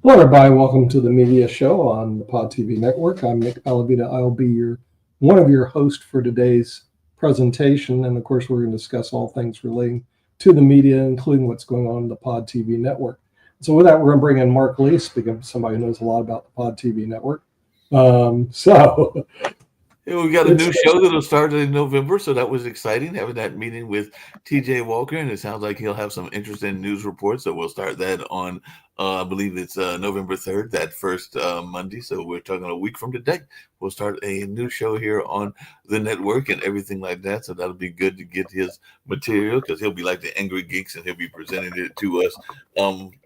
Hello, everybody. Welcome to the Media Show on the Pod TV Network. I'm Nick Palavita. I'll be one of your hosts for today's presentation, and of course, we're going to discuss all things relating to the media, including what's going on in the Pod TV Network. So, with that, we're going to bring in Mark Lee, speaking of somebody who knows a lot about the Pod TV Network. So, Yeah, we got a new show that'll start in November, so that was exciting having that meeting with TJ Walker, and it sounds like he'll have some interesting news reports. So we'll start that on, I believe it's November 3rd, that first Monday. So we're talking a week from today. We'll start a new show here on the network and everything like that. So that'll be good to get his material because he'll be like the Angry Geeks and he'll be presenting it to us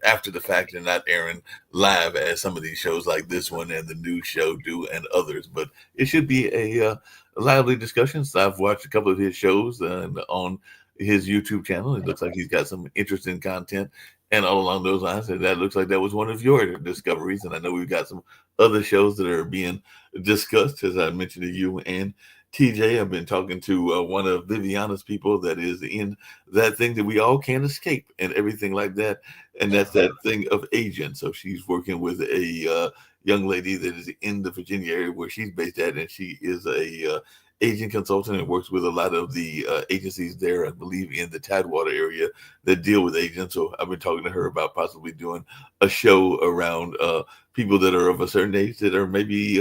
after the fact and not airing live as some of these shows like this one and the new show do and others. But it should be a lively discussion. So I've watched a couple of his shows and on his YouTube channel. It looks like he's got some interesting content. And all along those lines, that looks like that was one of your discoveries. And I know we've got some other shows that are being discussed, as I mentioned to you and TJ. I've been talking to one of Viviana's people that is in that thing that we all can't escape and everything like that. And that's that thing of aging. So she's working with a young lady that is in the Virginia area where she's based at, and she is a agent consultant and works with a lot of the agencies there, I believe, in the Tidewater area that deal with agents. So I've been talking to her about possibly doing a show around people that are of a certain age that are maybe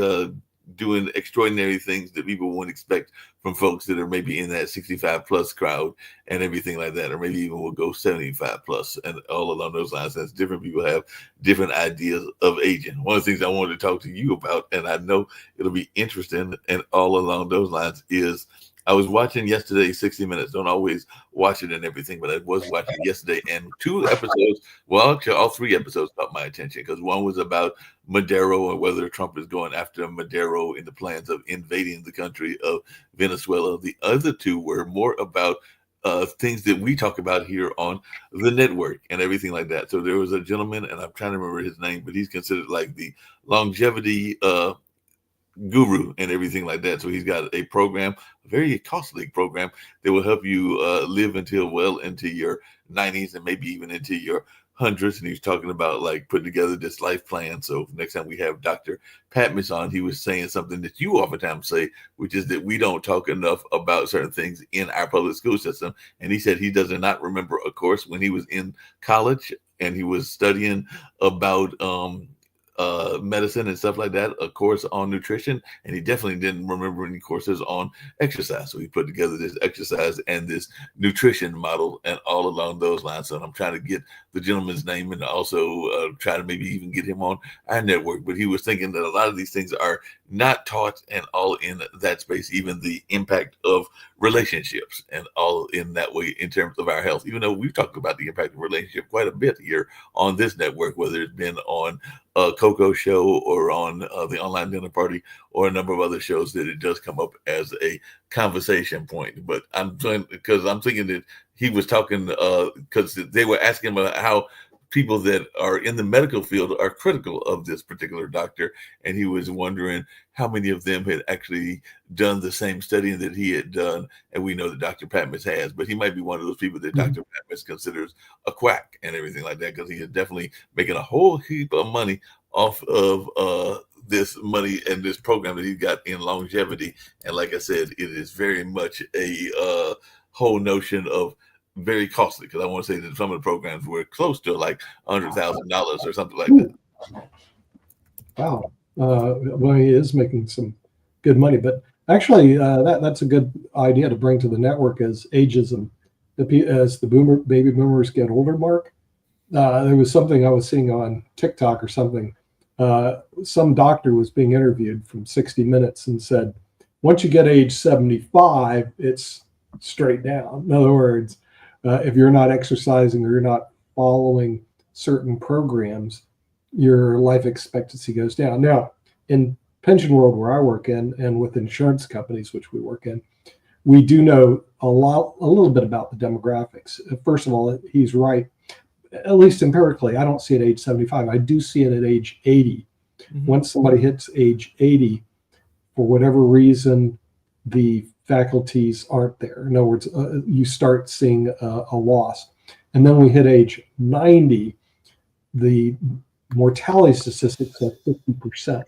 doing extraordinary things that people wouldn't expect from folks that are maybe in that 65 plus crowd and everything like that, or maybe even will go 75 plus and all along those lines. As different people have different ideas of aging. One of the things I wanted to talk to you about, and I know it'll be interesting and all along those lines, is I was watching yesterday 60 Minutes. Don't always watch it and everything, but I was watching it yesterday, and two episodes, well, actually all three episodes caught my attention because one was about Maduro and whether Trump is going after Maduro in the plans of invading the country of Venezuela. The other two were more about things that we talk about here on the network and everything like that. So there was a gentleman, and I'm trying to remember his name, but he's considered like the longevity guru and everything like that. So he's got a program, a very costly program that will help you live until well into your 90s and maybe even into your hundreds. And he's talking about like putting together this life plan. So next time we have Dr. Patmos on, he was saying something that you oftentimes say, which is that we don't talk enough about certain things in our public school system. And he said he does not remember a course when he was in college and he was studying about medicine and stuff like that, a course on nutrition, and he definitely didn't remember any courses on exercise. So he put together this exercise and this nutrition model and all along those lines. And I'm trying to get the gentleman's name and also try to maybe even get him on our network. But he was thinking that a lot of these things are not taught and all in that space, even the impact of relationships and all in that way in terms of our health, even though we've talked about the impact of relationship quite a bit here on this network, whether it's been on Coco show or on the online dinner party or a number of other shows that it does come up as a conversation point. But I'm thinking that he was talking because they were asking about how people that are in the medical field are critical of this particular doctor, and he was wondering how many of them had actually done the same studying that he had done. And we know that Dr. Patmos has, but he might be one of those people that Dr. Patmos considers a quack and everything like that, because he is definitely making a whole heap of money off of this money and this program that he got in longevity. And like I said, it is very much a whole notion of very costly, because I want to say that some of the programs were close to like $100,000 or something like that. wow. Well, he is making some good money, but actually, that's a good idea to bring to the network as ageism. As the baby boomers get older, Mark, there was something I was seeing on TikTok or something. Some doctor was being interviewed from 60 Minutes and said, once you get age 75, it's straight down. In other words, if you're not exercising or you're not following certain programs, your life expectancy goes down. Now, in pension world where I work in, and with insurance companies which we work in, we do know a little bit about the demographics. First of all, he's right. At least empirically, I don't see it at age 75. I do see it at age 80. Mm-hmm. Once somebody hits age 80, for whatever reason, the faculties aren't there. In other words, you start seeing a loss. And then we hit age 90, the mortality statistics at 50%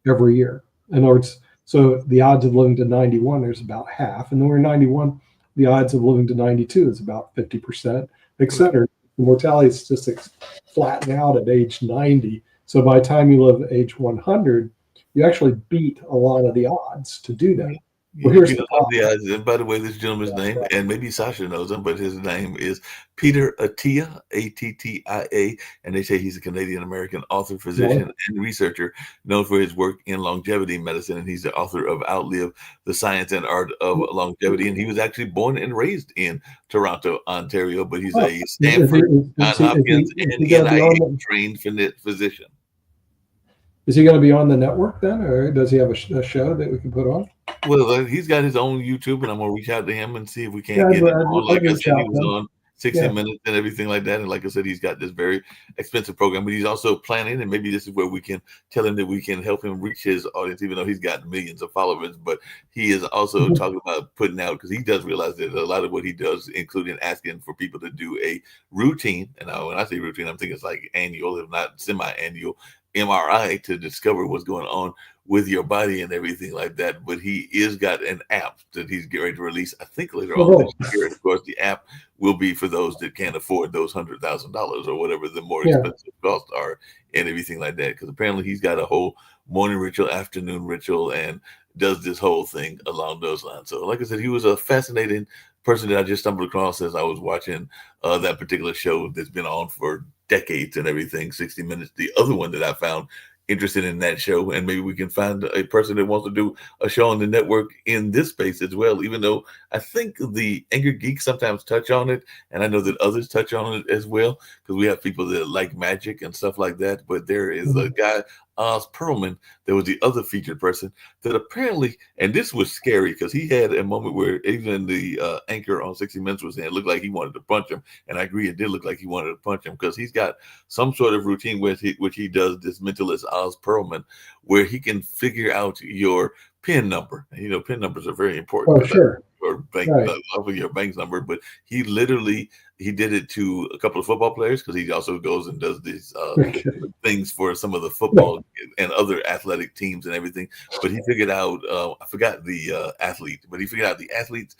every year. In other words, so the odds of living to 91 there's about half, and then we're 91, the odds of living to 92 is about 50%, et Right. cetera. The mortality statistics flatten out at age 90. So by the time you live age 100, you actually beat a lot of the odds to do that. Yeah, Well, you here's beat the a lot of the problem. odds. And by the way, this gentleman's name, and maybe Sasha knows him, but his name is Peter Attia, Attia, and they say he's a Canadian American author, physician, Well, and researcher known for his work in longevity medicine. And he's the author of Outlive the Science and Art of Longevity. And he was actually born and raised in Toronto, Ontario, but he's oh, a Stanford, is Johns he, Hopkins, is and he going to be on NIH the trained physician. is he going to be on the network then, or does he have a show that we can put on? Well, he's got his own YouTube, and I'm gonna reach out to him and see if we Yeah, can't get him on. I'd Like I reach said, he out was to him. on 60 Yeah. Minutes and everything like that. And like I said, he's got this very expensive program, but he's also planning, and maybe this is where we can tell him that we can help him reach his audience, even though he's got millions of followers. But he is also Mhm. talking about putting out, because he does realize that a lot of what he does, including asking for people to do a routine. And when I say routine, I'm thinking it's like annual, if not semi-annual, MRI to discover what's going on with your body and everything like that. But he is got an app that he's getting ready to release, I think later Oh, on this really? year. And of course, the app will be for those that can't afford those $100,000 or whatever the more Yeah. expensive costs are and everything like that. Because apparently he's got a whole morning ritual, afternoon ritual, and does this whole thing along those lines. So, like I said, he was a fascinating person that I just stumbled across as I was watching that particular show that's been on for decades and everything, 60 Minutes. The other one that I found interested in that show, and maybe we can find a person that wants to do a show on the network in this space as well, even though I think the Angry Geeks sometimes touch on it, and I know that others touch on it as well, because we have people that like magic and stuff like that. But there is a Mhm. guy, Oz Perlman, that was the other featured person that apparently, and this was scary because he had a moment where even the anchor on 60 Minutes was saying it looked like he wanted to punch him, and I agree, it did look like he wanted to punch him, because he's got some sort of routine which he does, this mentalist Oz Perlman, where he can figure out your PIN number. And, PIN numbers are very important Oh, because that's sure. your bank, Right. off of your bank's number. But he literally he did it to a couple of football players, because he also goes and does these Okay. things for some of the Yeah. football and other athletic teams and everything. But he figured out, I forgot the athlete, but he figured out the athlete's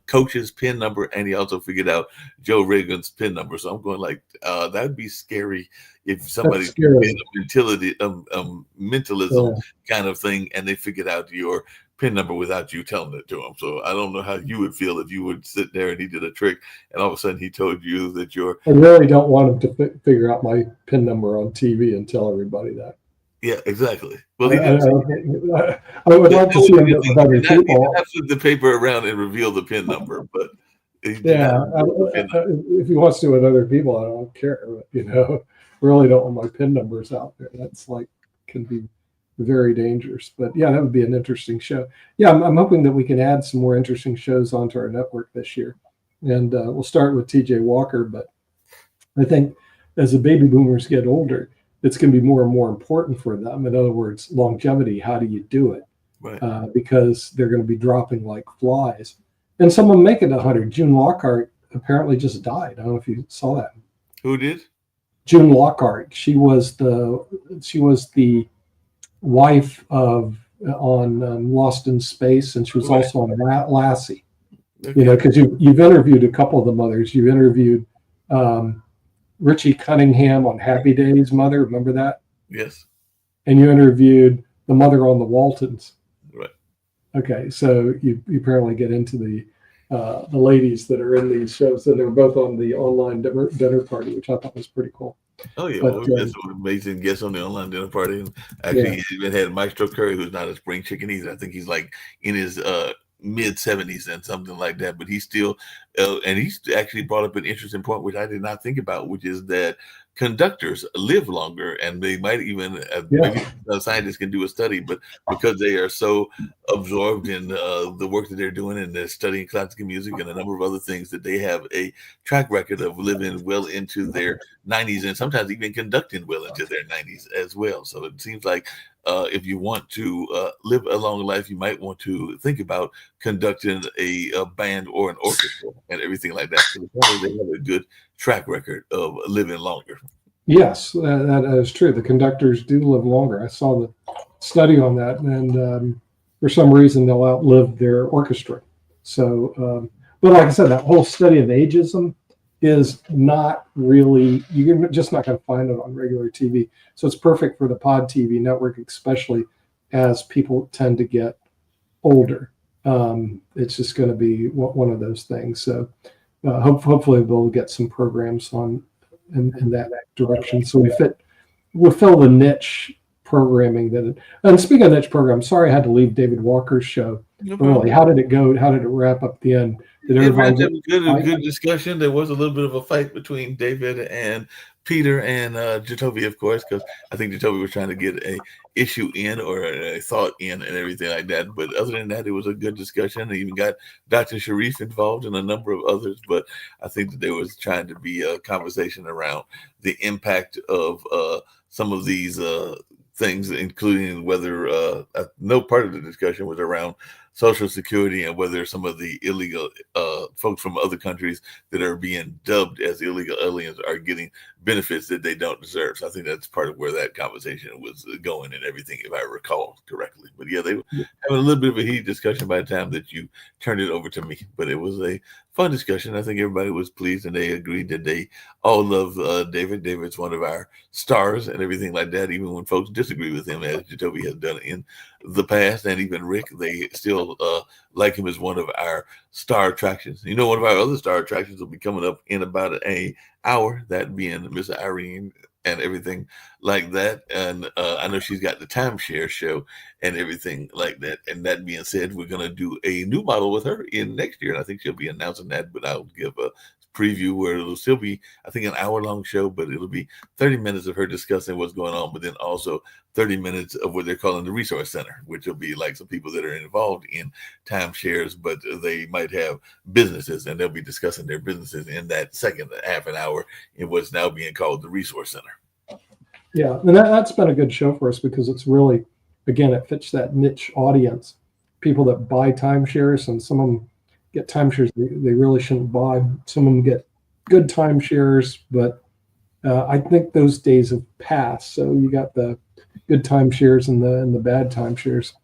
coach's PIN number, and he also figured out Joe Rogan's PIN number. So I'm going like, that'd be scary if That's somebody did scary. a mentalism Yeah. kind of thing, and they figured out your PIN number without you telling it to him. So I don't know how you would feel if you would sit there and he did a trick, and all of a sudden he told you that your I really don't want him to figure out my PIN number on TV and tell everybody that. yeah, exactly. Well, I, he I, didn't. I would That love to would see be him the do it thing. with other He did people. not flip the paper around and reveal the PIN number, but he did not Yeah, reveal the PIN number. if he wants to do it with other people, I don't care. But, really don't want my PIN numbers out there. That's like can be very dangerous. But yeah, that would be an interesting show. Yeah, I'm hoping that we can add some more interesting shows onto our network this year, and we'll start with T.J. Walker. But I think as the baby boomers get older, it's going to be more and more important for them. In other words, longevity. How do you do it? Right. Because they're going to be dropping like flies. And some of them make it 100. June Lockhart apparently just died. I don't know if you saw that. Who did? June Lockhart. She was the wife of on Lost in Space, and she was Right. also on Lassie. Okay. Because you've interviewed a couple of the mothers. You've interviewed um, Richie Cunningham on Happy Days' mother. Remember that? Yes. And you interviewed the mother on the Waltons. Right. Okay, so you apparently get into the ladies that are in these shows, and they're both on the online dinner party, which I thought was pretty cool. Oh yeah, But well, we had some amazing guests on the online dinner party, and actually, yeah, he even had Maestro Curry, who's not a spring chicken either. I think he's like in his mid 70s and something like that. But he's still, and he's actually brought up an interesting point, which I did not think about, which is that conductors live longer, and they might even maybe yeah, scientists can do a study, but because they are so absorbed in the work that they're doing, and they're studying classical music and a number of other things, that they have a track record of living well into their 90s, and sometimes even conducting well into their 90s as well. So it seems like if you want to live a long life, you might want to think about conducting a band or an orchestra and everything like that. So apparently they have a good track record of living longer. Yes, that is true. The conductors do live longer. I saw the study on that, and for some reason they'll outlive their orchestra. So, but like I said, that whole study of ageism is not really, you're just not going to find it on regular TV. So it's perfect for the pod TV network, especially as people tend to get older. It's just going to be one of those things. So hopefully we'll get some programs on in that direction. So we'll fill the niche programming that. And speaking of niche program, sorry I had to leave David Walker's show. No Really, problem. how did it go? How did it wrap up at the end? Did It everybody wrapped up a get? good discussion. There was a little bit of a fight between David and Peter and Jacoby, of course, because I think Jacoby was trying to get a issue in or a thought in and everything like that. But other than that, it was a good discussion. They even got Dr. Sharif involved and a number of others. But I think that there was trying to be a conversation around the impact of some of these things, including whether no part of the discussion was around Social Security and whether some of the illegal folks from other countries that are being dubbed as illegal aliens are getting benefits that they don't deserve. So I think that's part of where that conversation was going and everything, if I recall correctly. But yeah, they were having a little bit of a heated discussion by the time that you turned it over to me. But it was a fun discussion. I think everybody was pleased and they agreed that they all love David. David's one of our stars and everything like that, even when folks disagree with him, as Jacoby has done in the past, and even Rick, they still like him as one of our star attractions. You know, one of our other star attractions will be coming up in about an hour, that being Miss Irene and everything like that. And I know she's got the timeshare show and everything like that. And that being said, we're going to do a new model with her in next year. And I think she'll be announcing that, but I'll give a preview where it'll still be, I think, an hour-long show, but it'll be 30 minutes of her discussing what's going on, but then also 30 minutes of what they're calling the resource center, which will be like some people that are involved in timeshares, but they might have businesses, and they'll be discussing their businesses in that second half an hour in what's now being called the resource center. Yeah, and that's been a good show for us because it's really, again, it fits that niche audience, people that buy timeshares, and some of them get timeshares they really shouldn't buy. Some of them get good timeshares, but I think those days have passed. So you got the good timeshares and the bad timeshares.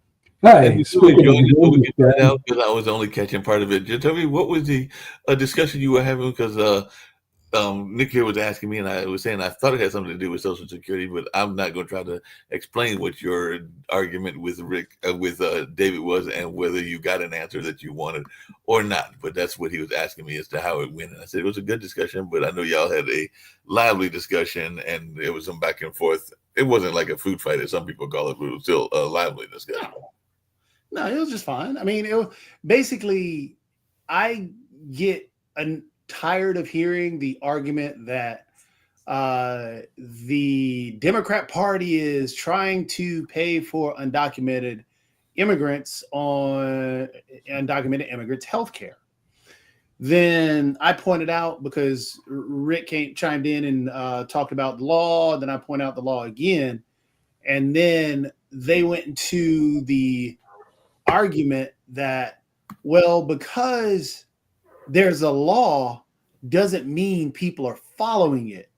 Hey, Before we get that out, because I was only catching part of it, just tell me, what was the discussion you were having? Because Nick here was asking me, and I was saying I thought it had something to do with Social Security, but I'm not going to try to explain what your argument with David was and whether you got an answer that you wanted or not. But that's what he was asking me as to how it went. And I said it was a good discussion, but I know y'all had a lively discussion, and there was some back and forth. It wasn't like a food fight, as some people call it, but it was still a lively discussion. No, it was just fine. I mean, it was basically, I get tired of hearing the argument that the Democrat Party is trying to pay for undocumented immigrants health care. Then I pointed out, because Rick chimed in and talked about the law, then I point out the law again, and then they went into the argument that, well, because there's a law doesn't mean people are following it.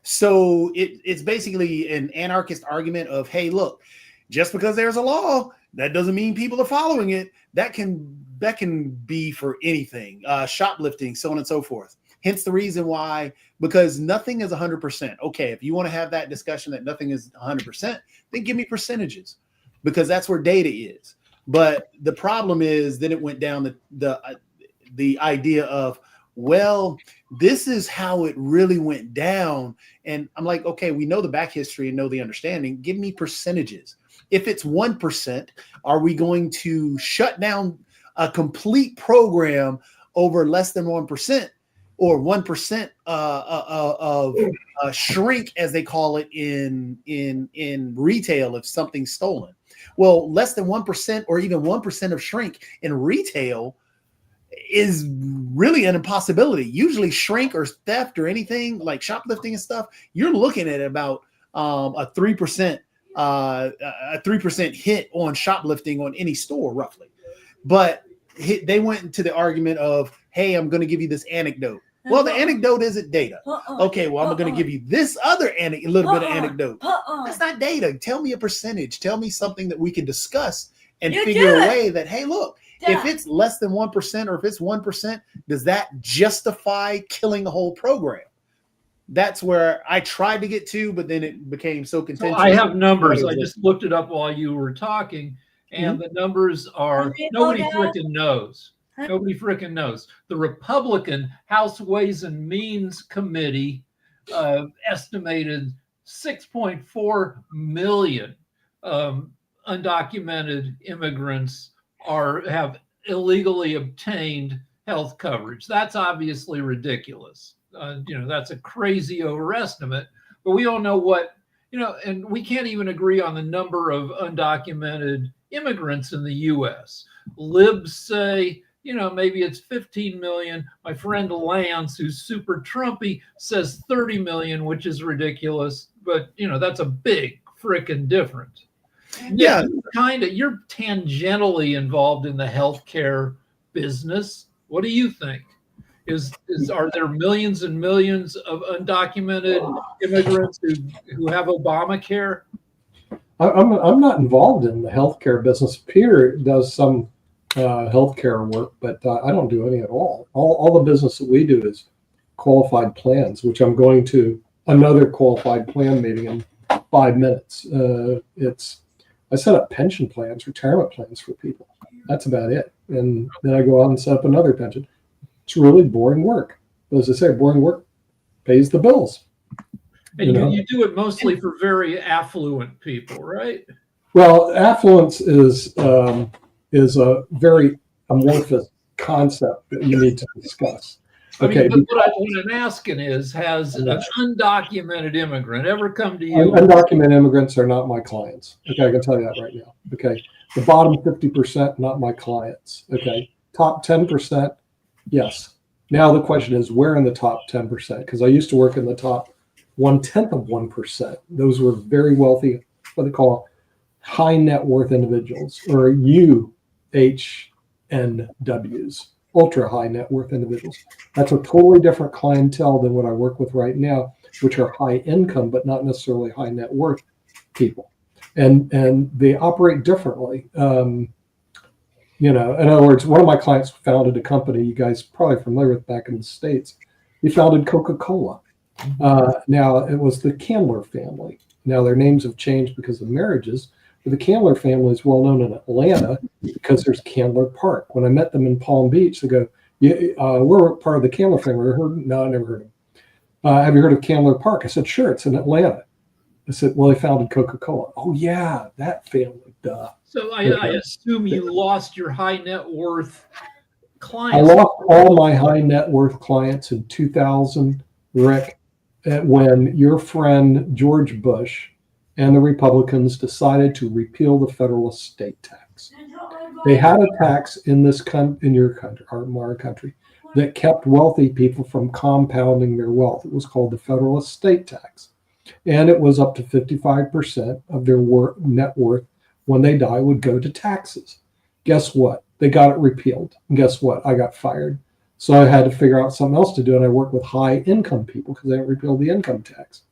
So it's basically an anarchist argument of, hey, look, just because there's a law, that doesn't mean people are following it. That can be for anything, shoplifting, so on and so forth. Hence the reason why, because nothing is 100%. Okay, if you want to have that discussion that nothing is 100%, then give me percentages, because that's where data is. But the problem is, then it went down the idea of, well, this is how it really went down. And I'm like, okay, we know the back history and know the understanding. Give me percentages. If it's 1%, are we going to shut down a complete program over less than 1%, or 1% of shrink, as they call it in retail, if something's stolen? Well, less than 1% or even 1% of shrink in retail is really an impossibility. Usually shrink or theft or anything like shoplifting and stuff, you're looking at about a 3% hit on shoplifting on any store, roughly. But they went into the argument of, hey, I'm going to give you this anecdote. Well, the anecdote isn't data. Okay, well, I'm going to give you this other little bit of anecdote. That's not data. Tell me a percentage. Tell me something that we can discuss and figure a way that, hey, look, if it's less than 1% or if it's 1%, does that justify killing the whole program? That's where I tried to get to, but then it became so contentious. So I have numbers. I just looked it up while you were talking, and the numbers are nobody freaking knows. Nobody freaking knows. The Republican House Ways and Means Committee estimated 6.4 million undocumented immigrants have illegally obtained health coverage. That's obviously ridiculous. That's a crazy overestimate, but we don't know what, and we can't even agree on the number of undocumented immigrants in the U.S. Libs say, maybe it's 15 million. My friend Lance, who's super Trumpy, says 30 million, which is ridiculous, but that's a big frickin' difference. Yeah. You're tangentially involved in the healthcare business. What do you think? Are there millions and millions of undocumented immigrants who have Obamacare? I'm not involved in the healthcare business. Peter does some healthcare work, but I don't do any at all. All the business that we do is qualified plans, which I'm going to another qualified plan meeting in 5 minutes. I set up pension plans, retirement plans for people. That's about it. And then I go out and set up another pension. It's really boring work. But as I say, boring work pays the bills. And you do it mostly for very affluent people, right? Well, affluence is a very amorphous concept that you need to discuss. Okay, but what I'm asking is, has an undocumented immigrant ever come to you? Undocumented immigrants are not my clients. Okay, I can tell you that right now. Okay, the bottom 50%, not my clients. Okay, top 10%, yes. Now the question is, where in the top 10%? Because I used to work in the top 1/10 of 1%. Those were very wealthy, what they call high net worth individuals, or UHNWs. Ultra high net worth individuals. That's a totally different clientele than what I work with right now, which are high income, but not necessarily high net worth people. And they operate differently. In other words, one of my clients founded a company you guys are probably familiar with back in the States. He founded Coca-Cola. Now it was the Candler family. Now their names have changed because of marriages. But the Candler family is well known in Atlanta because there's Candler Park. When I met them in Palm Beach, they go, we're part of the Candler family. No, I never heard of them. Have you heard of Candler Park? I said, sure, it's in Atlanta. I said, well, they founded Coca-Cola. Oh, yeah, that family, duh. So I assume you lost your high net worth clients. I lost all my high net worth clients in 2000, Rick, when your friend George Bush and the Republicans decided to repeal the federal estate tax. They had a tax in your country, or our country, that kept wealthy people from compounding their wealth. It was called the federal estate tax. And it was up to 55% of their net worth when they die would go to taxes. Guess what? They got it repealed. And guess what? I got fired. So I had to figure out something else to do. And I worked with high income people because they didn't repeal the income tax.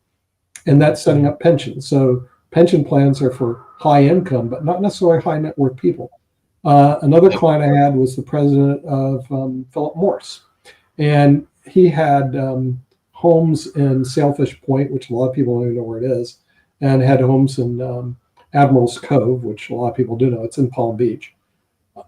And that's setting up pensions. So pension plans are for high income, but not necessarily high net worth people. Another client I had was the president of Philip Morris. And he had homes in Sailfish Point, which a lot of people don't even know where it is, and had homes in Admiral's Cove, which a lot of people do know. It's in Palm Beach.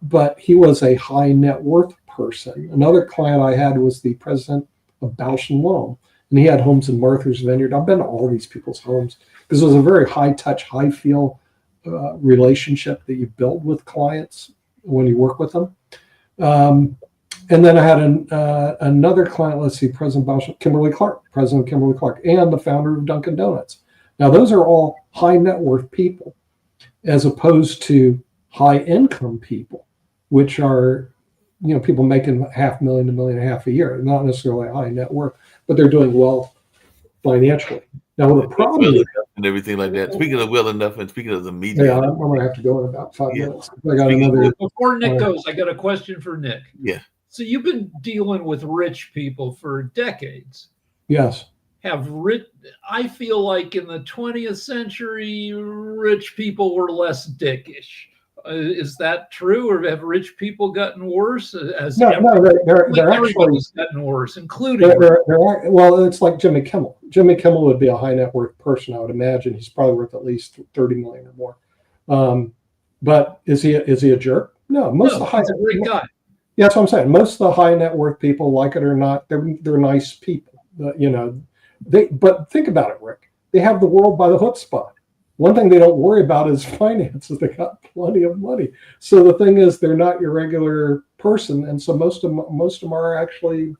But he was a high net worth person. Another client I had was the president of Bausch & Lomb. And he had homes in Martha's Vineyard. I've been to all these people's homes because it was a very high touch, high feel relationship that you build with clients when you work with them. And then I had another client, let's see, President Bausch, Kimberly Clark, and the founder of Dunkin' Donuts. Now, those are all high net worth people as opposed to high income people, which are, people making $500,000 to $1.5 million a year, not necessarily high net worth, but they're doing well financially. Now, the problem is, and everything like that. Speaking of well enough, and speaking of the media, yeah, I'm going to have to go in about 5 minutes. I got another. Before Nick goes, I got a question for Nick. Yeah. So you've been dealing with rich people for decades. Yes. I feel like in the 20th century, rich people were less dickish. Is that true, or have rich people gotten worse? No, they're actually everybody's gotten worse, including. Well, it's like Jimmy Kimmel. Jimmy Kimmel would be a high net worth person, I would imagine. He's probably worth at least 30 million or more. But is he a jerk? No, he's a great guy. Yeah, that's what I'm saying. Most of the high net worth people, like it or not, they're nice people. But think about it, Rick. They have the world by the hook spot. One thing they don't worry about is finances. They got plenty of money. So the thing is, they're not your regular person, and so most of them are actually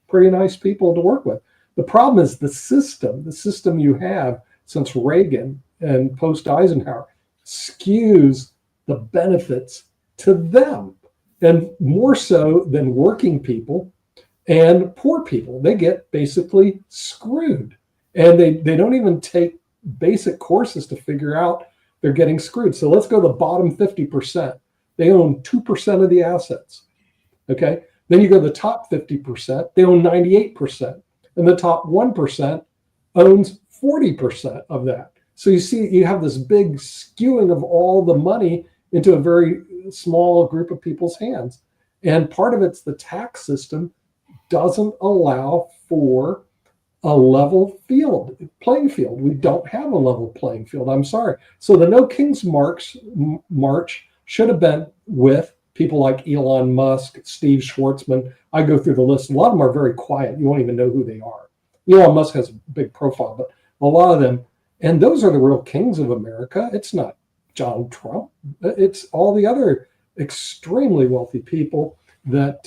pretty nice people to work with. The problem is the system you have since Reagan and post Eisenhower skews the benefits to them, and more so than working people and poor people. They get basically screwed, and they don't even take basic courses to figure out they're getting screwed. So let's go to the bottom 50%. They own 2% of the assets. Okay. Then you go to the top 50%, they own 98%. And the top 1% owns 40% of that. So you see, you have this big skewing of all the money into a very small group of people's hands. And part of it's the tax system doesn't allow for a level playing field. We don't have a level playing field. I'm sorry. So the No King's March should have been with people like Elon Musk, Steve Schwartzman. I go through the list. A lot of them are very quiet. You won't even know who they are. Elon Musk has a big profile, but a lot of them, and those are the real kings of America. It's not Donald Trump. It's all the other extremely wealthy people that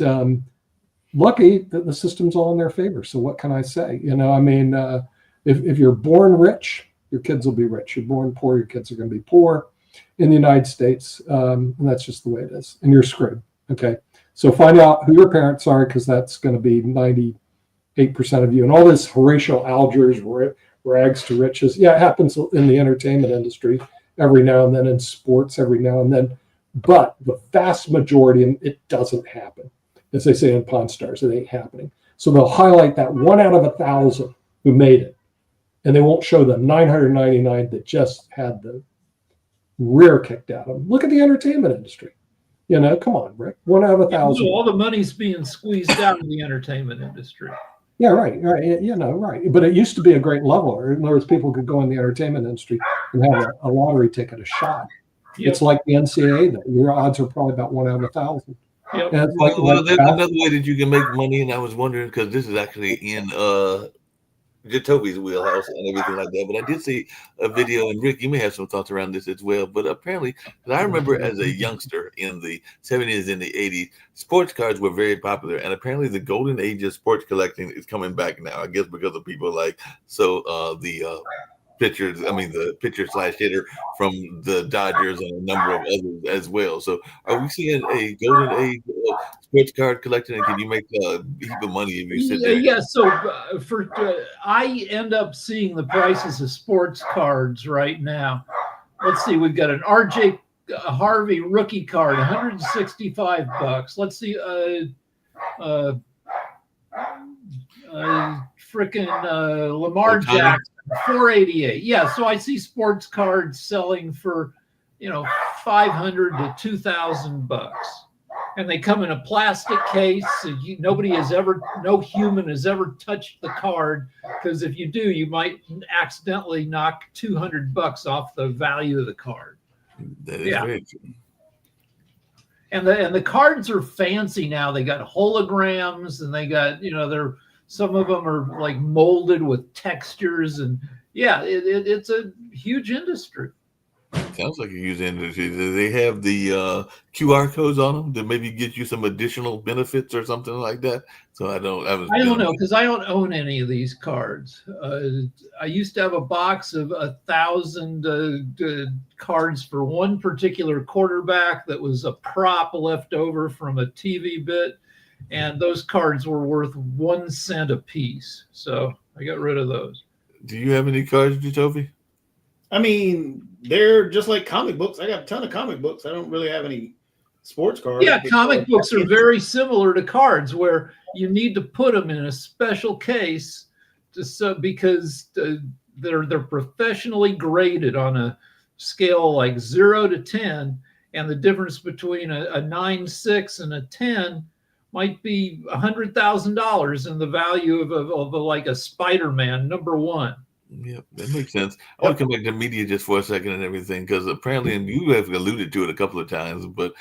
lucky that the system's all in their favor. So what can I say? If you're born rich, your kids will be rich. You're born poor, your kids are going to be poor in the United States. And that's just the way it is. And you're screwed. Okay. So find out who your parents are, because that's going to be 98% of you. And all this Horatio Alger's rags to riches. Yeah, it happens in the entertainment industry every now and then, in sports every now and then. But the vast majority, and it doesn't happen. As they say in Pawn Stars, it ain't happening. So they'll highlight that 1 out of 1,000 who made it, and they won't show the 999 that just had the rear kicked out of them. Look at the entertainment industry. Come on, Rick. 1 out of 1,000. All the money's being squeezed out of the entertainment industry. Yeah, right. Right. But it used to be a great leveler. In other words, people could go in the entertainment industry and have a lottery ticket, a shot. Yep. It's like the NCAA. Your odds are probably about 1 out of 1,000. Yep. There's another way that you can make money, and I was wondering, because this is actually in Jatovi's wheelhouse and everything like that. But I did see a video, and Rick, you may have some thoughts around this as well. But apparently, because I remember as a youngster in the 70s and the 80s, sports cards were very popular, and apparently the golden age of sports collecting is coming back now. I guess because of people like the pitcher/hitter from the Dodgers and a number of others as well. So are we seeing a golden age of sports card collecting? And can you make a heap of money if you sit there? Yeah. So I end up seeing the prices of sports cards right now. Let's see. We've got an RJ Harvey rookie card, $165. Let's see. Lamar Jackson, $488. Yeah, so I see sports cards selling for, $500 to $2,000, and they come in a plastic case. So no human has ever touched the card, because if you do, you might accidentally knock $200 off the value of the card. That is very true. And the cards are fancy now. They got holograms, and they got some of them are like molded with textures, and it's a huge industry. Sounds like a huge industry. Do they have the QR codes on them to maybe get you some additional benefits or something like that? So I don't know, because I don't own any of these cards. I used to have a box of 1,000 cards for one particular quarterback that was a prop left over from a TV bit. And those cards were worth 1 cent a piece. So I got rid of those. Do you have any cards, Jatovi? I mean, they're just like comic books. I got a ton of comic books. I don't really have any sports card. Yeah, comic books are very similar to cards, where you need to put them in a special case because they're professionally graded on a scale like 0 to 10, and the difference between a 9.6 and a 10 might be $100,000 in the value of like a Spider-Man #1. Yeah, that makes sense. I want to come back to media just for a second and everything, because apparently, and you have alluded to it a couple of times, but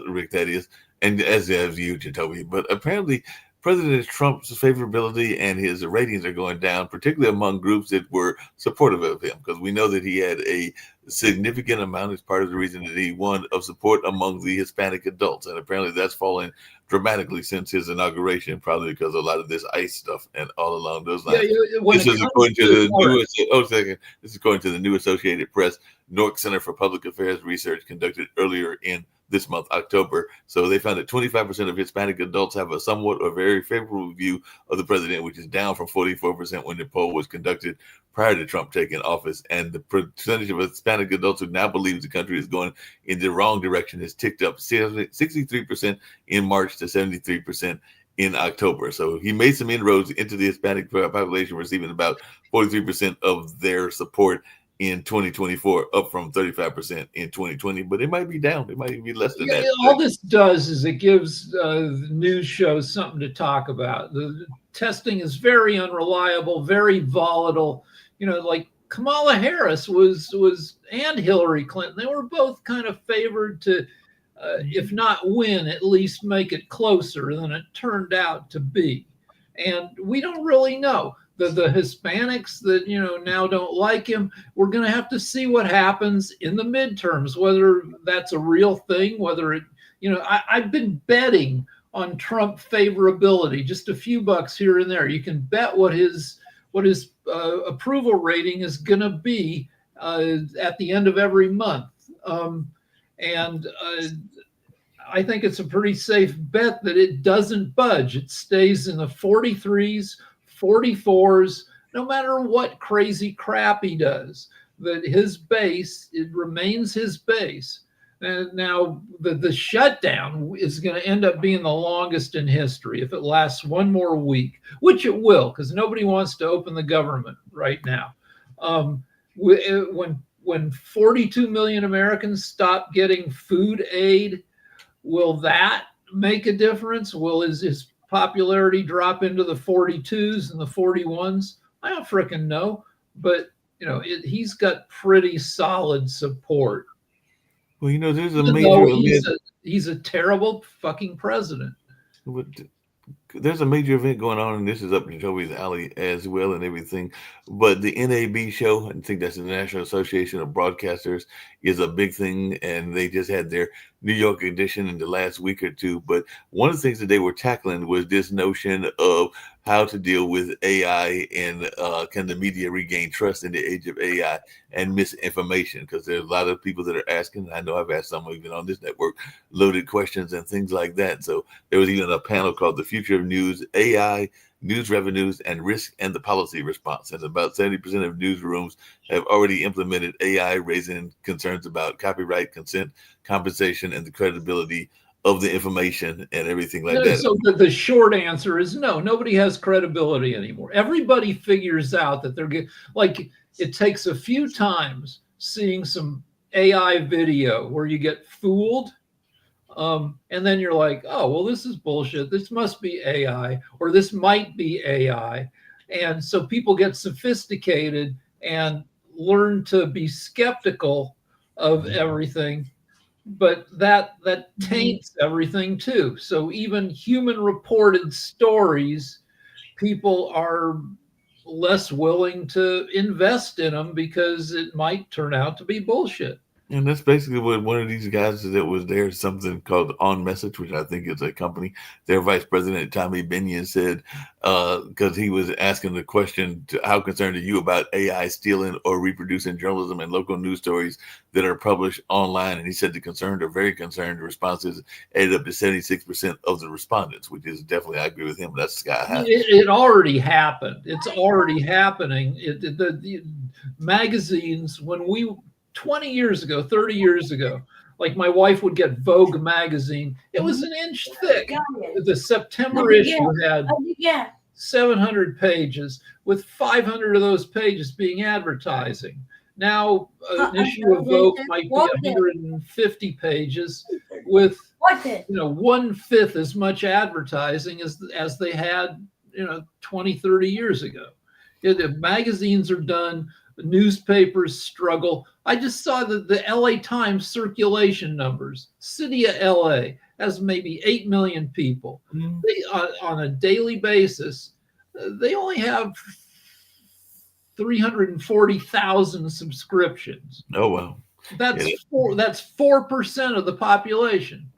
Rick, that is, and as have you, Jacoby, but apparently President Trump's favorability and his ratings are going down, particularly among groups that were supportive of him, because we know that he had a significant amount, as part of the reason that he won, of support among the Hispanic adults. And apparently that's fallen dramatically since his inauguration, probably because of a lot of this ICE stuff and all along those lines. This is according to the this is according to the new Associated Press. Newark Center for Public Affairs research conducted earlier in this month, October. So they found that 25% of Hispanic adults have a somewhat or very favorable view of the president, which is down from 44% when the poll was conducted prior to Trump taking office. And the percentage of Hispanic adults who now believe the country is going in the wrong direction has ticked up 63% in March to 73% in October. So he made some inroads into the Hispanic population, receiving about 43% of their support in 2024, up from 35% in 2020, but it might be down. It might be less than that. All this does is it gives the news shows something to talk about. The testing is very unreliable, very volatile. Like Kamala Harris was and Hillary Clinton, they were both kind of favored to, if not win, at least make it closer than it turned out to be. And we don't really know. The Hispanics that now don't like him, we're going to have to see what happens in the midterms, whether that's a real thing, whether it, I've been betting on Trump favorability, just a few bucks here and there. You can bet what his approval rating is going to be at the end of every month. And I think it's a pretty safe bet that it doesn't budge. It stays in the 43s, 44s, no matter what crazy crap he does, that his base, it remains his base. And now the shutdown is going to end up being the longest in history if it lasts one more week, which it will, because nobody wants to open the government right now. When 42 million Americans stop getting food aid, will that make a difference? Will his popularity drop into the 42s and the 41s? I don't frickin' know, but he's got pretty solid support. Well, there's a major he's a terrible fucking president. There's a major event going on, and this is up to Joey's alley as well and everything. But the NAB show, I think that's the National Association of Broadcasters, is a big thing, and they just had their New York edition in the last week or two. But one of the things that they were tackling was this notion of how to deal with AI and can the media regain trust in the age of AI and misinformation? Because there's a lot of people that are asking, I know I've asked some even on this network, loaded questions and things like that. So there was even a panel called The Future of News, AI, News Revenues, and Risk and the Policy Response. And about 70% of newsrooms have already implemented AI, raising concerns about copyright, consent, compensation, and the credibility of the information and everything like that. So the short answer is no, nobody has credibility anymore. Everybody figures out that it takes a few times seeing some AI video where you get fooled. And then you're like, oh, well, this is bullshit. This must be AI, or this might be AI. And so people get sophisticated and learn to be skeptical of everything. But that taints everything too. So even human reported stories, people are less willing to invest in them because it might turn out to be bullshit. And that's basically what one of these guys that was there, something called On Message, which I think is a company. Their vice president, Tommy Binion, said, because he was asking the question, how concerned are you about AI stealing or reproducing journalism and local news stories that are published online? And he said the concerned are very concerned. The responses added up to 76% of the respondents, which is definitely, I agree with him, that's sky high. It already happened. It's already happening. The magazines, when 20 years ago, 30 years ago, Like my wife would get Vogue magazine. It was an inch thick. The September issue had 700 pages, with 500 of those pages being advertising. Now, an issue of Vogue might be 150 pages with, 1/5 as much advertising as they had, 20, 30 years ago. The magazines are done. The newspapers struggle. I just saw that the LA Times circulation numbers, city of LA has maybe 8 million people. They, on a daily basis, they only have 340,000 subscriptions. Oh, wow. That's 4% of the population.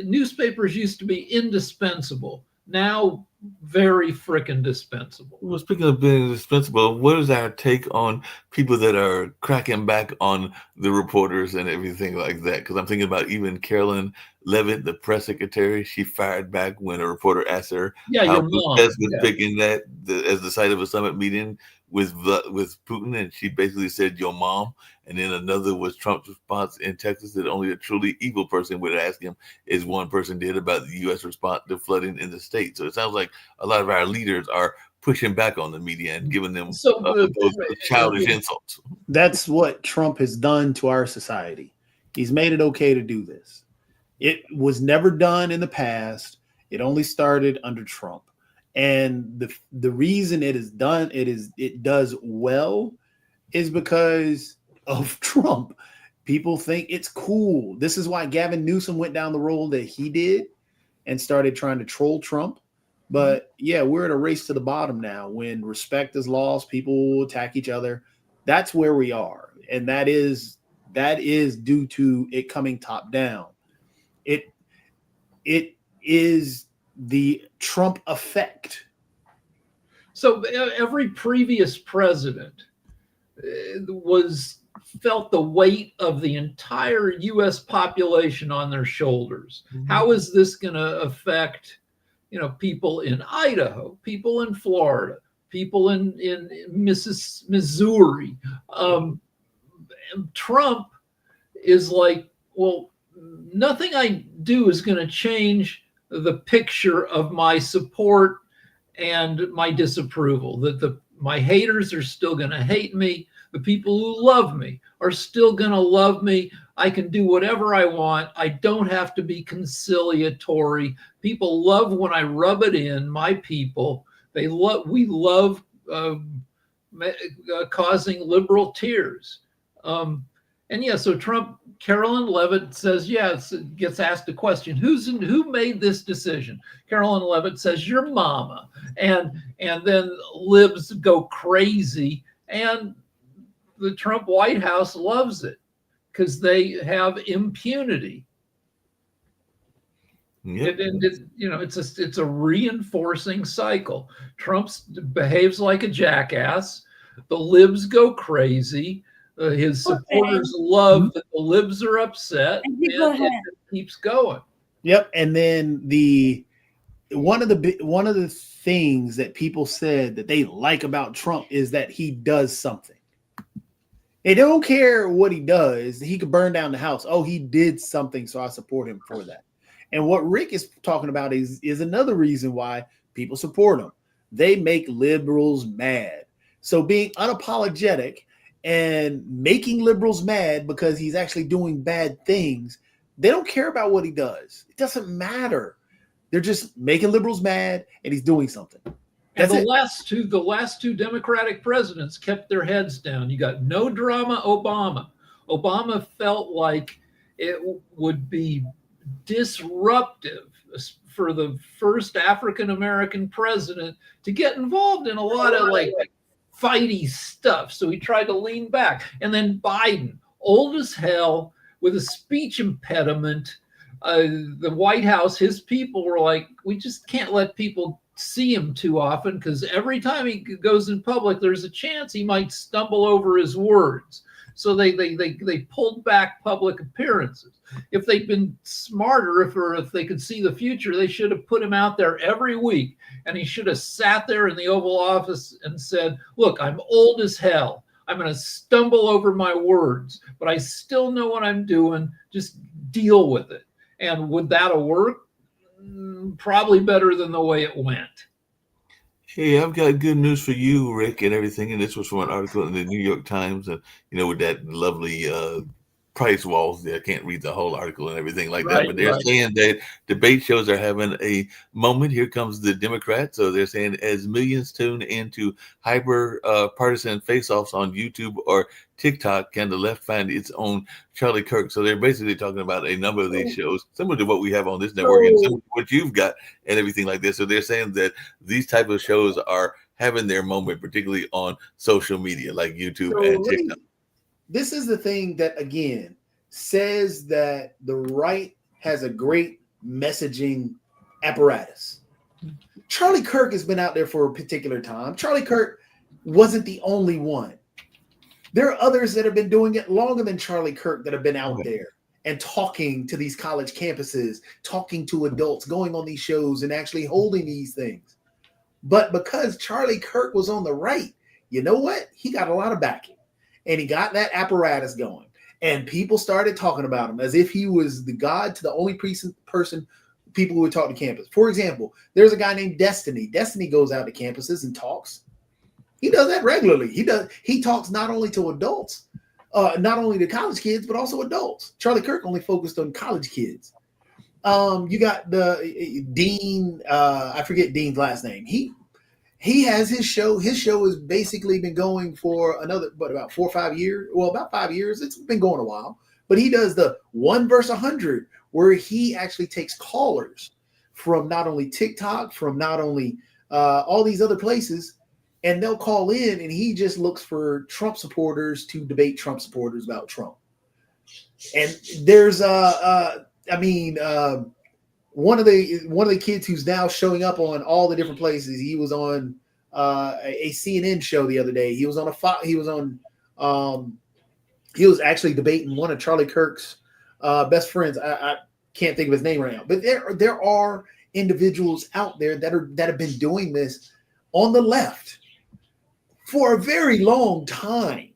Newspapers used to be indispensable. Now, very frickin' dispensable. Well, speaking of being indispensable, what is our take on people that are cracking back on the reporters and everything like that? Because I'm thinking about even Carolyn Levitt, the press secretary. She fired back when a reporter asked her Yeah, how your mom. was picking that as the site of a summit meeting with Putin, and she basically said your mom. And then another was Trump's response in Texas that only a truly evil person would ask him, as one person did about the U.S. response to flooding in the state. So it sounds like a lot of our leaders are pushing back on the media and giving them those childish insults. That's what Trump has done to our society. He's made it okay to do this. It was never done in the past. It only started under Trump. And the reason it does well is because of Trump. People think it's cool. This is why Gavin Newsom went down the road that he did and started trying to troll Trump. But yeah, we're at a race to the bottom now. When respect is lost, people attack each other. That's where we are. And that is due to it coming top down. It is the Trump effect. So every previous president felt the weight of the entire U.S. population on their shoulders. How is this going to affect, people in Idaho, people in Florida, people in Missouri? Trump is like, well, nothing I do is going to change the picture of my support and my disapproval. That my haters are still going to hate me. The people who love me are still going to love me. I can do whatever I want. I don't have to be conciliatory. People love when I rub it in. My people, we love causing liberal tears. So Carolyn Levitt says, gets asked a question, who made this decision? Carolyn Levitt says, your mama. And then libs go crazy, and the Trump White House loves it because they have impunity. Yep. It's a reinforcing cycle. Trump behaves like a jackass. The libs go crazy. His supporters love that the libs are upset, and it keeps going. Yep. And then one of the things that people said that they like about Trump is that he does something. They don't care what he does. He could burn down the house. Oh, he did something, so I support him for that. And what Rick is talking about is another reason why people support him. They make liberals mad. So being unapologetic and making liberals mad because he's actually doing bad things, they don't care about what he does. It doesn't matter. They're just making liberals mad, and he's doing something. And the last two Democratic presidents kept their heads down. You got no drama Obama. Obama felt like it would be disruptive for the first African-American president to get involved in a lot of fighty stuff. So he tried to lean back. And then Biden, old as hell, with a speech impediment. The White House, his people were like, we just can't let people see him too often because every time he goes in public, there's a chance he might stumble over his words. So they pulled back public appearances. If they'd been smarter, if they could see the future, they should have put him out there every week, and he should have sat there in the Oval Office and said, look, I'm old as hell. I'm going to stumble over my words, but I still know what I'm doing. Just deal with it. And would that have worked? Probably better than the way it went. Hey, I've got good news for you, Rick, and everything. And this was from an article in the New York Times, and with that lovely price walls. I can't read the whole article and everything like that, but they're saying that debate shows are having a moment. Here comes the Democrats. So they're saying as millions tune into hyper partisan face-offs on YouTube or TikTok, can the left find its own Charlie Kirk? So they're basically talking about a number of these shows, similar to what we have on this network and similar to what you've got and everything like this. So they're saying that these type of shows are having their moment, particularly on social media like YouTube and TikTok. This is the thing that, again, says that the right has a great messaging apparatus. Charlie Kirk has been out there for a particular time. Charlie Kirk wasn't the only one. There are others that have been doing it longer than Charlie Kirk that have been out there and talking to these college campuses, talking to adults, going on these shows and actually holding these things. But because Charlie Kirk was on the right, you know what? He got a lot of backing. And he got that apparatus going. And people started talking about him as if he was the God to the only person people who would talk to campus. For example, there's a guy named Destiny. Destiny goes out to campuses and talks. He does that regularly. He talks not only to adults, not only to college kids, but also adults. Charlie Kirk only focused on college kids. You got the Dean, I forget Dean's last name. He has his show. His show has basically been going for about 4 or 5 years. Well, about 5 years. It's been going a while. But he does the 1 versus 100, where he actually takes callers from not only TikTok, from not only all these other places, and they'll call in, and he just looks for Trump supporters to debate Trump supporters about Trump. And there's one of the kids who's now showing up on all the different places. He was on a CNN show the other day. He was on he was actually debating one of Charlie Kirk's best friends. I can't think of his name right now, but there are individuals out there that have been doing this on the left for a very long time.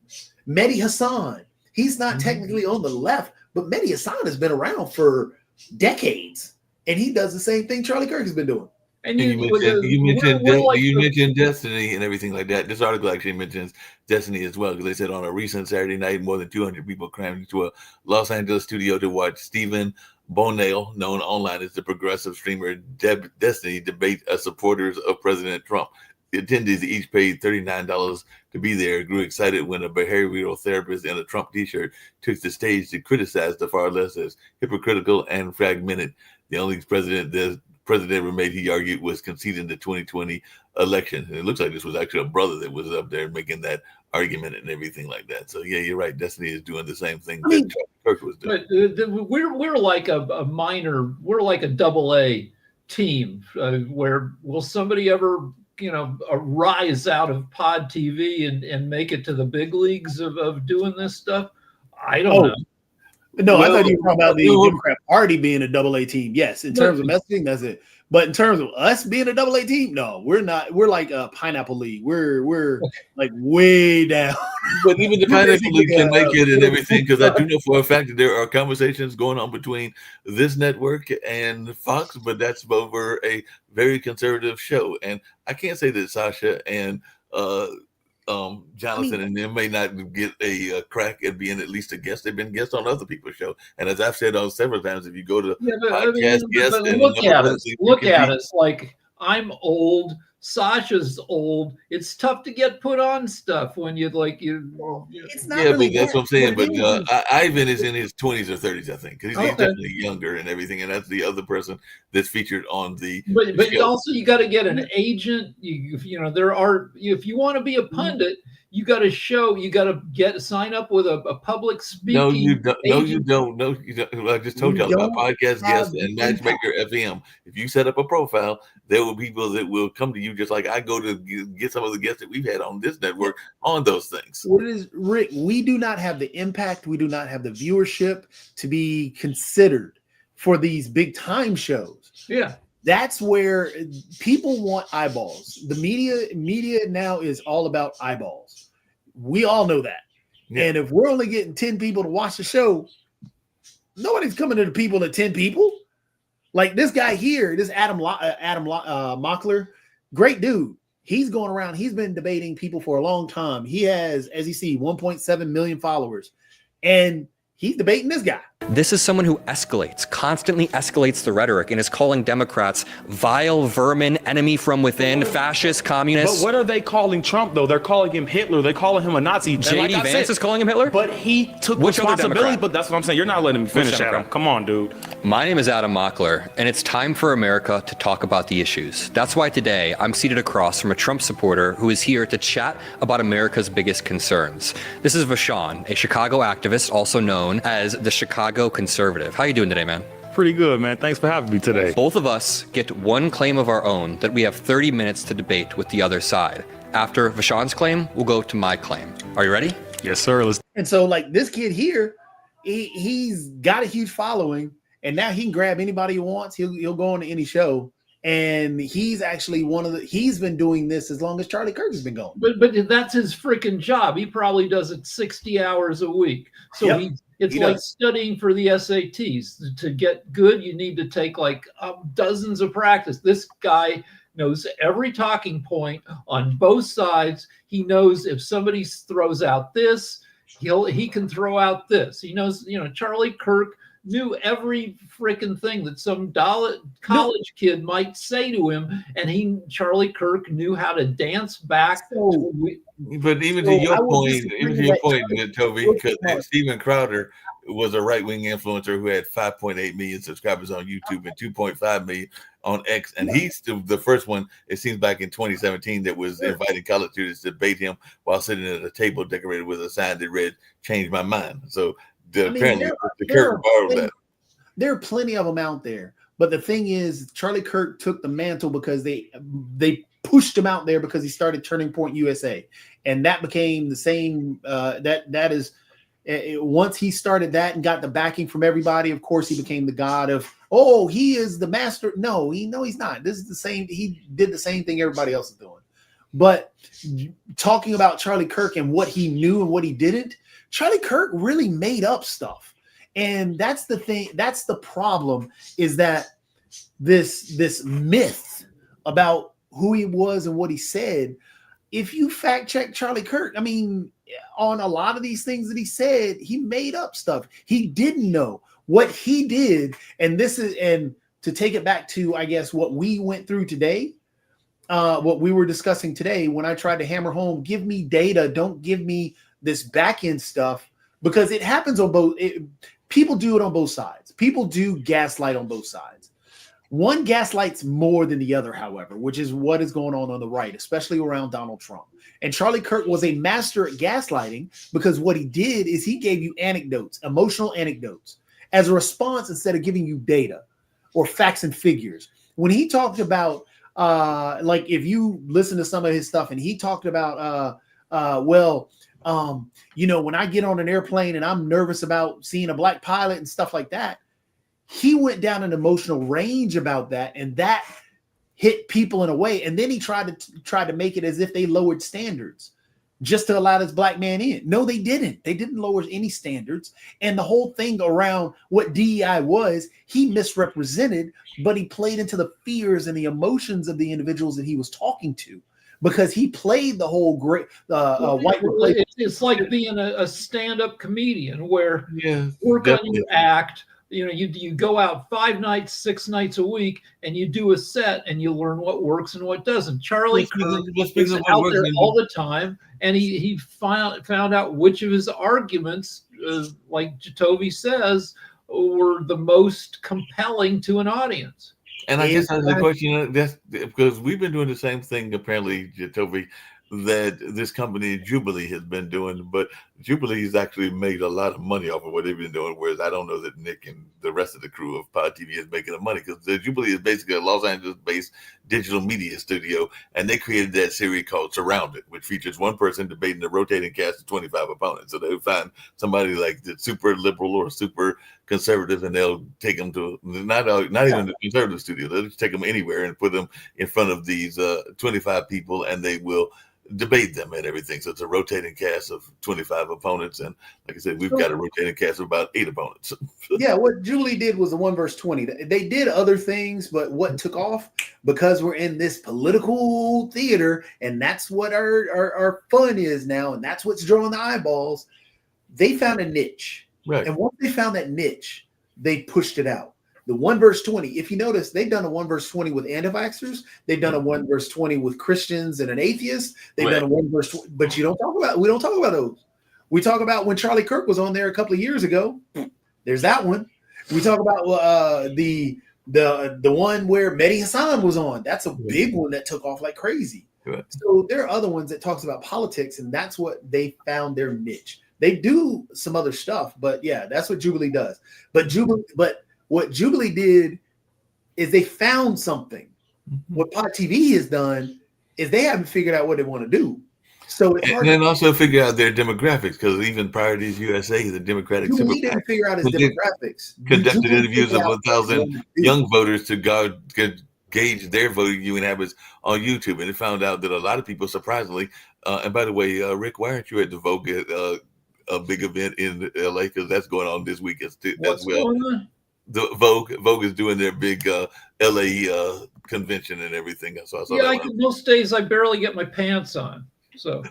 Mehdi Hassan, he's not technically on the left, but Mehdi Hassan has been around for decades. And he does the same thing Charlie Kirk has been doing. And you mentioned Destiny and everything like that. This article actually mentions Destiny as well, because they said on a recent Saturday night, more than 200 people crammed into a Los Angeles studio to watch Stephen Bonale, known online as the progressive streamer Destiny, debate supporters of President Trump. The attendees each paid $39 to be there, grew excited when a behavioral therapist in a Trump t-shirt took the stage to criticize the far left as hypocritical and fragmented. The only president ever made, he argued, was conceding the 2020 election. And it looks like this was actually a brother that was up there making that argument and everything like that. So yeah, you're right. Destiny is doing the same thing that Kirk was doing. But we're like we're like a AA team. Where will somebody ever rise out of pod TV and make it to the big leagues of doing this stuff? I don't know. No, I thought you were talking about the Democrat Party being a AA team. Yes, in terms of messaging, that's it. But in terms of us being a AA team, no, we're not. We're like a Pineapple League. We're like way down. But even the Pineapple League can make it and everything, because I do know for a fact that there are conversations going on between this network and Fox, but that's over a very conservative show. And I can't say that Sasha and Jonathan and them may not get a crack at being at least a guest. They've been guests on other people's show, and as I've said on several times, if you go to podcast guests, look at us. Like, I'm old, Sasha's old. It's tough to get put on stuff when it's not. Yeah, really, but that's what I'm saying. But Ivan is in his 20s or 30s, I think, because he's definitely younger and everything. And that's the other person that's featured on the. But also, you got to get an agent. If you want to be a pundit, you got to sign up with a public speaking. No, you don't. No, you don't. I just told y'all about podcast guests and Matchmaker FM. If you set up a profile, there will be people that will come to you, just like I go to get some of the guests that we've had on this network on those things. What is, Rick? We do not have the impact. We do not have the viewership to be considered for these big time shows. Yeah. That's where people want eyeballs. The media now is all about eyeballs. We all know that. Yeah. And if we're only getting 10 people to watch the show, nobody's coming to the people at 10 people. Like this guy here, this Adam Mockler, great dude. He's going around. He's been debating people for a long time. He has, as you see, 1.7 million followers. And he's debating this guy. This is someone who constantly escalates the rhetoric, and is calling Democrats vile vermin, enemy from within, fascist, communists. But what are they calling Trump, though? They're calling him Hitler. They're calling him a Nazi. J.D. Vance is calling him Hitler? But he took Which other responsibility. Democrat? But that's what I'm saying. You're not letting me finish, Democrat? Adam. Come on, dude. My name is Adam Mockler, and it's time for America to talk about the issues. That's why today I'm seated across from a Trump supporter who is here to chat about America's biggest concerns. This is Vashon, a Chicago activist, also known as the Chicago Conservative. How you doing today, man? Pretty good, man. Thanks for having me today. Both of us get one claim of our own that we have 30 minutes to debate with the other side. After Vashon's claim, we'll go to my claim. Are you ready? Yes, sir. Let's. And so, like this kid here, he's got a huge following, and now he can grab anybody he wants. He'll go on to any show. And he's actually he's been doing this as long as Charlie Kirk has been going. But that's his freaking job. He probably does it 60 hours a week. So Yep, it's he like does. studying for the SATs. To get good, you need to take like dozens of practice. This guy knows every talking point on both sides. He knows if somebody throws out this, he can throw out this. He knows, Charlie Kirk knew every freaking thing that some college kid might say to him, and Charlie Kirk knew how to dance back. But even to your point, Toby, because Steven Crowder was a right-wing influencer who had 5.8 million subscribers on YouTube and 2.5 million on X, and he's the first one, it seems, back in 2017 that was inviting college students to debate him while sitting at a table decorated with a sign that read "Change my mind." So apparently, there are plenty of them out there. But the thing is, Charlie Kirk took the mantle because they pushed him out there because he started Turning Point USA, and that became the same. That is, once he started that and got the backing from everybody, of course, he became the god of. Oh, he is the master. No, he's not. This is the same. He did the same thing everybody else is doing. But talking about Charlie Kirk and what he knew and what he didn't, Charlie Kirk really made up stuff. And that's the thing. That's the problem, is that this myth about who he was and what he said, if you fact check Charlie Kirk, I mean, on a lot of these things that he said, he made up stuff. He didn't know what he did. And to take it back to, I guess, what we went through today, what we were discussing today, when I tried to hammer home, give me data, don't give me this back end stuff, because it happens on both. People do it on both sides. People do gaslight on both sides. One gaslights more than the other, however, which is what is going on the right, especially around Donald Trump. And Charlie Kirk was a master at gaslighting, because what he did is he gave you anecdotes, emotional anecdotes, as a response instead of giving you data or facts and figures. When he talked about, like if you listen to some of his stuff, and he talked about, when I get on an airplane and I'm nervous about seeing a black pilot and stuff like that, he went down an emotional range about that, and that hit people in a way. And then he tried to make it as if they lowered standards just to allow this black man in. No, they didn't. They didn't lower any standards. And the whole thing around what DEI was, he misrepresented, but he played into the fears and the emotions of the individuals that he was talking to, because he played the whole great white. It's like being a stand-up comedian where you work on your act. You go out 5 nights, 6 nights a week, and you do a set, and you learn what works and what doesn't. Charlie Kirk is out there all the time, and he found out which of his arguments, like Jacoby says, were the most compelling to an audience. And I guess that's the question. That's because we've been doing the same thing, apparently, Jacoby, that this company Jubilee has been doing, but Jubilee has actually made a lot of money off of what they've been doing, whereas I don't know that Nick and the rest of the crew of Pod TV is making the money, because the Jubilee is basically a Los Angeles-based digital media studio, and they created that series called Surrounded, which features one person debating the rotating cast of 25 opponents. So they would find somebody like the super liberal or super conservative, and they'll take them to not even the conservative studio. They'll just take them anywhere and put them in front of these 25 people, and they will debate them and everything. So it's a rotating cast of 25 opponents, and like I said, we've got a rotating cast of about 8 opponents. Yeah, what Jubilee did was the 1 verse 20. They did other things, but what took off, because we're in this political theater, and that's what our fun is now, and that's what's drawing the eyeballs. They found a niche, Right. And once they found that niche, they pushed it out. The 1 verse 20. If you notice, they've done a 1 verse 20 with anti-vaxxers. They've done a 1 verse 20 with Christians and an atheist. They've done a 1 verse 20, but we don't talk about those. We talk about when Charlie Kirk was on there a couple of years ago. There's that one. We talk about the one where Mehdi Hassan was on. That's a big one that took off like crazy. Right. So there are other ones that talks about politics, and that's what they found their niche. They do some other stuff, but yeah, that's what Jubilee does. But what Jubilee did is they found something. What Pod TV has done is they haven't figured out what they want to do. So it's hard. And then also figure out their demographics, because even prior to these USA, the Democratic Jubilee didn't figure out his demographics. Conducted interviews of 1,000 young voters to gauge their voting habits on YouTube, and it found out that a lot of people, surprisingly, and by the way, Rick, why aren't you at the Vogue a big event in LA, because that's going on this week as well. The Vogue is doing their big LA convention and everything. So I saw most days I barely get my pants on. So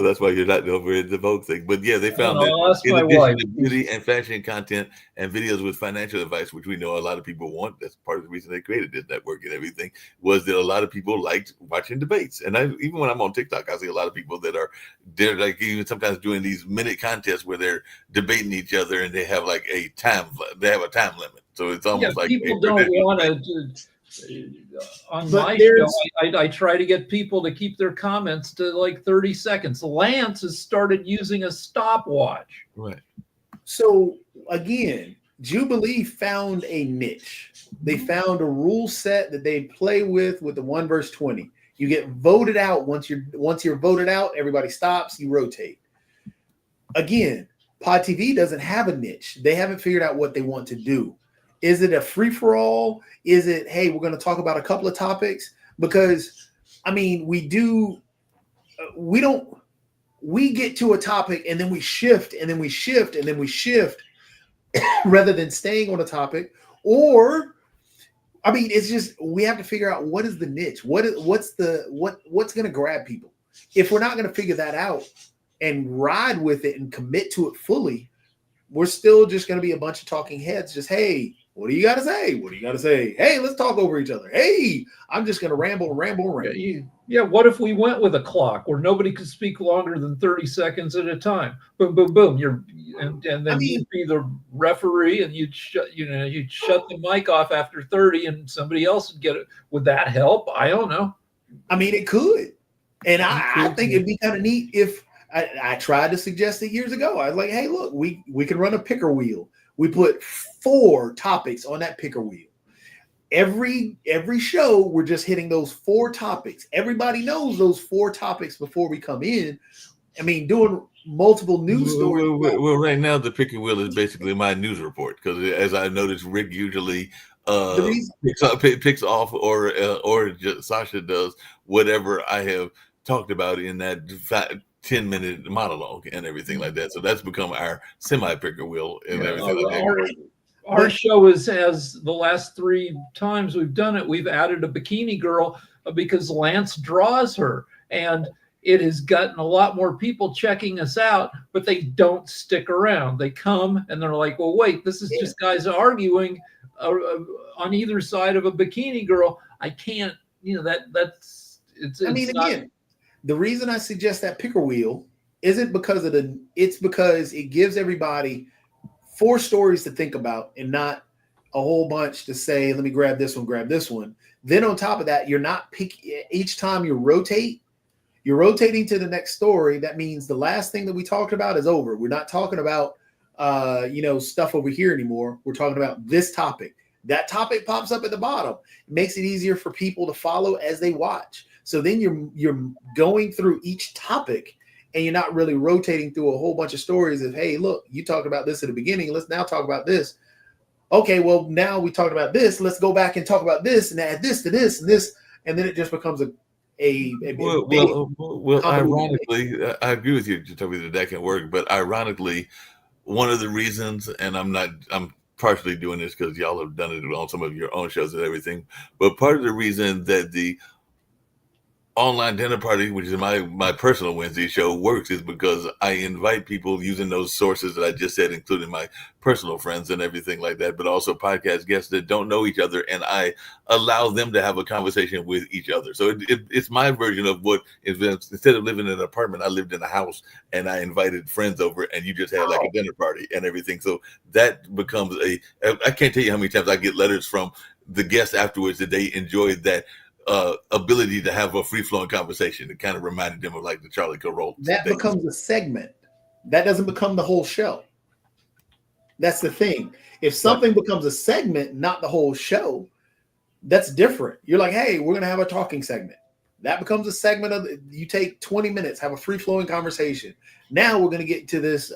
that's why you're not over at the Vogue thing. But yeah, they found that in addition to beauty and fashion content and videos with financial advice, which we know a lot of people want, that's part of the reason they created this network and everything, was that a lot of people liked watching debates. And even when I'm on TikTok, I see a lot of people they're like even sometimes doing these minute contests where they're debating each other, and they have like a time limit. So it's almost like people don't want to. On my show, I try to get people to keep their comments to like 30 seconds. Lance has started using a stopwatch. Right. So again, Jubilee found a niche. They found a rule set that they play with the 1 verse 20. You get voted out. Once you're voted out, everybody stops, you rotate. Again, Pod TV doesn't have a niche. They haven't figured out what they want to do. Is it a free-for-all? Is it, hey, we're going to talk about a couple of topics? Because, I mean, we get to a topic and then we shift and then we shift and then we shift rather than staying on a topic. Or, I mean, it's just, we have to figure out what is the niche? What's going to grab people? If we're not going to figure that out and ride with it and commit to it fully, we're still just going to be a bunch of talking heads. Just, hey, what do you got to say? What do you got to say? Hey, let's talk over each other. Hey, I'm just going to ramble. Yeah, what if we went with a clock where nobody could speak longer than 30 seconds at a time? Boom, boom, boom. And then you'd be the referee, and you'd shut the mic off after 30, and somebody else would get it. Would that help? I don't know. I mean, it could. And I think it'd be kind of neat if I tried to suggest it years ago. I was like, hey, look, we can run a picker wheel. We put 4 topics on that picker wheel. Every show, we're just hitting those 4 topics. Everybody knows those 4 topics before we come in. I mean, doing multiple news stories. Well, right now, the picker wheel is basically my news report, because as I noticed, Rick usually picks off, or Sasha does whatever I have talked about in that 10-minute monologue and everything like that. So that's become our semi-picker wheel and everything like that. Our show has the last 3 times we've done it, we've added a bikini girl because Lance draws her, and it has gotten a lot more people checking us out, but they don't stick around. They come and they're like, well, wait, this is just guys arguing on either side of a bikini girl. I can't, again, the reason I suggest that picker wheel isn't because it's because it gives everybody 4 stories to think about and not a whole bunch to say, let me grab this one. Then on top of that, you're not each time you rotate, you're rotating to the next story. That means the last thing that we talked about is over. We're not talking about, stuff over here anymore. We're talking about this topic. That topic pops up at the bottom. It makes it easier for people to follow as they watch. So then you're going through each topic, and you're not really rotating through a whole bunch of stories of, hey, look, you talked about this at the beginning. Let's now talk about this. Okay, well, now we talked about this. Let's go back and talk about this and add this to this and this. And then it just becomes a Well, big convoluted debate. ironically, I agree with you, Jacoby, that can work. But ironically, one of the reasons, and I'm partially doing this because y'all have done it on some of your own shows and everything, but part of the reason that the online dinner party, which is my personal Wednesday show, works is because I invite people using those sources that I just said, including my personal friends and everything like that, but also podcast guests that don't know each other, and I allow them to have a conversation with each other. So it's my version of what is, instead of living in an apartment, I lived in a house and I invited friends over, and you just had like a dinner party and everything. So that becomes I can't tell you how many times I get letters from the guests afterwards that they enjoyed that ability to have a free-flowing conversation. It kind of reminded them of like the Charlie Carroll. That becomes a segment. That doesn't become the whole show. That's the thing. If something becomes a segment, not the whole show, that's different. You're like, hey, we're going to have a talking segment. That becomes a segment of, you take 20 minutes, have a free-flowing conversation. Now we're going to get to this